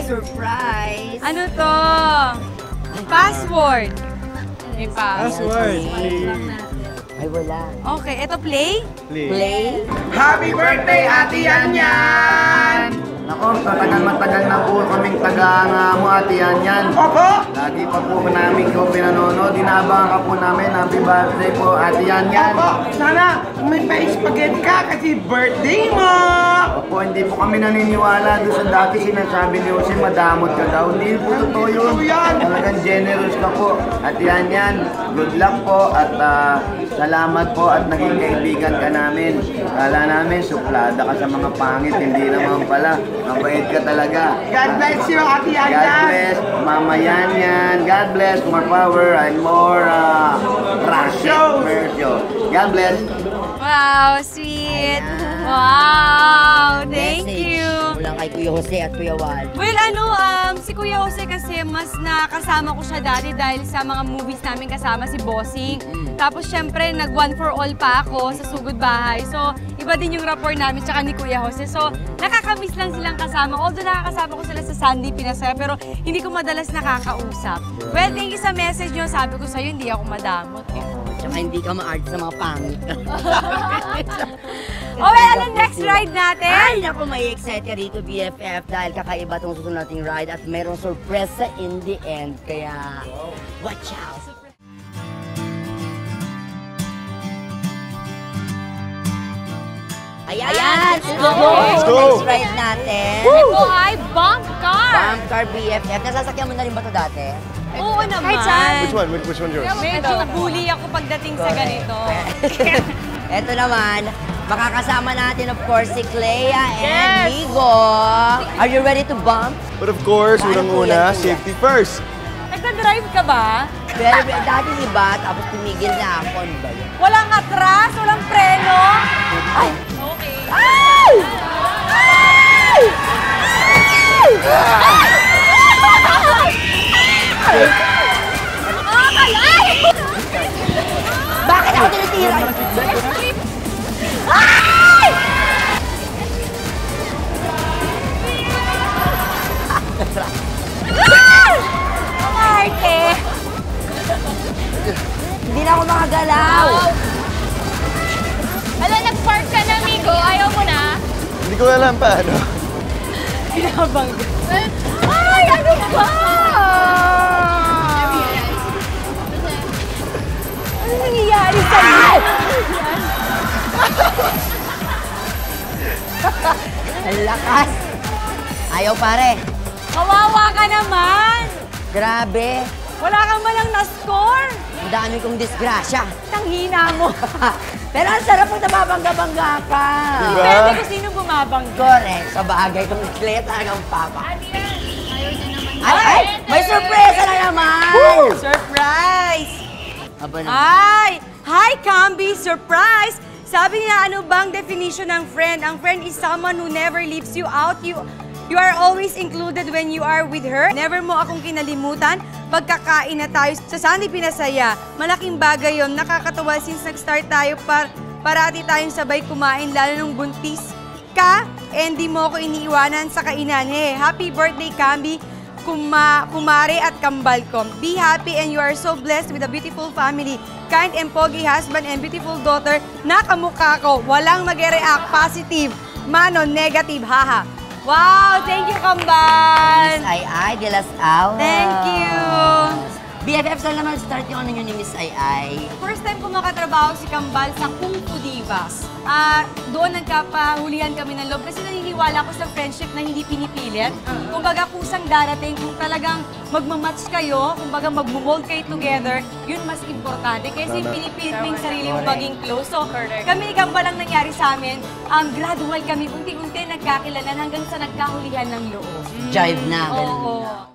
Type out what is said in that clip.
surprise. Ano to? Password. May Password. Ay, wala. Okay, ito play? Play. Happy birthday, Ate Yan! Nako, matagal na po kaming taga mo, Ate Yan. Opo! Lagi pa po namin ko pinanonood. Dinabangan ka po namin. Happy birthday po, Ate Yan. Opo! Sana may pa-spaghetti ka kasi birthday mo! Opo, hindi po kami naniniwala doon sa dati sinasabi ni Jose, madamot ka daw. Hindi po totoo yun. Talagang generous ka po. Ate Yan, good luck po at salamat po at naging kaibigan ka namin. Kala namin, suplada ka sa mga pangit. Hindi naman pala. Mabait ka talaga. God bless you, Ate Yan! God bless, Mama Yan. God bless, more power and more racket. God bless. Wow, sweet. Wow, thank you. Mula kay Kuya Jose at Kuya Wal. Well, si Kuya Jose kasi mas nakasama ko siya dati dahil sa mga movies namin kasama si Bossing. Tapos syempre, nag-one for all pa ako sa Sugod Bahay. So, iba din yung rapport namin tsaka ni Kuya Jose. So, nakakamiss lang silang kasama. Although nakakasama ko sila sa Sunday Pinasaya, pero hindi ko madalas nakakausap. Well, thank you sa message nyo. Sabi ko sa'yo, hindi ako madamot. Tsaka hindi ka ma-art sa mga pangit. Oh, well, anong next ride natin? Ay, naku, may excited rito, BFF, dahil kakaiba itong susunod nating ride at mayroong sorpresa in the end. Kaya, watch out! Ayan! Let's go! Let's go! Next ride natin. Ito ay bump car! Bump car BFF. Nasasakyan mo na rin ba ito dati? Oo naman. Which one? Which one's yours? Medyo bully ako pagdating sa ganito. Ito naman, makakasama natin of course si Clea and Yes! Migo. Are you ready to bump? But of course, unang-una, safety first. Nagka-drive ka ba? Pero dati iba, tapos tumigil na ako. Ano ba yun? Walang atras, walang preno. Ay! Okay. Ay! Ay! Bakit ako tinitira? Ay! Arte. Hindi na ako makagalaw. Ala, nag-park ka na, Migo. Ayaw mo na? Hindi ko alam paano. Pinabang. Ay, ano ba? Ano nangyayari sa'yo? Ang lakas. Ayaw pare. Kawawa ka naman. Grabe. Wala kang malang na-score. Ang dami kong disgrasya. Tanghina mo. Pero ang sarap kung nababangga-bangga ka. Diba? Depende kung sino bumabangga. Correct. Sa bagay kong Clea talagang papa. Ay! May sorpresa na naman! Surprise! Aba na. Ay! Hi, Camby! Surprise! Sabi niya, ano bang definition ng friend? Ang friend is someone who never leaves you out. You are always included when you are with her. Never mo akong kinalimutan. Pagkakain na tayo sa Sunday Pinasaya. Malaking bagay yon. Nakakatawa since nag-start tayo parati tayong sabay kumain, lalo nung buntis ka, hindi mo ako iniiwanan sa kainan. Hey, happy birthday, Camby! Kumare at kambal ko. Be happy and you are so blessed with a beautiful family. Kind and pogi husband and beautiful daughter na kamukha ko. Walang mag-react positive, mano negative, haha. Wow! Thank you, kambal! Miss Ai de las Aulas. Thank you! BFF, saan naman start yung ano nyo ni Miss Ai? First time ko makatrabaho si Kambal sa Kung Fu Divas. Doon nagkapahulihan kami ng loob kasi naniniwala ko sa friendship na hindi pinipilit. Kumbaga kusang darating, kung talagang magmamatch kayo, kumbaga magmumold kayo together, yun mas importante. Kasi pinipilit mo yung sarili mo maging close. So kami ni Kambal ang nangyari sa amin, gradual kami, unti-unti nagkakilalan hanggang sa nagkahulihan ng loob. Jive na. Oo.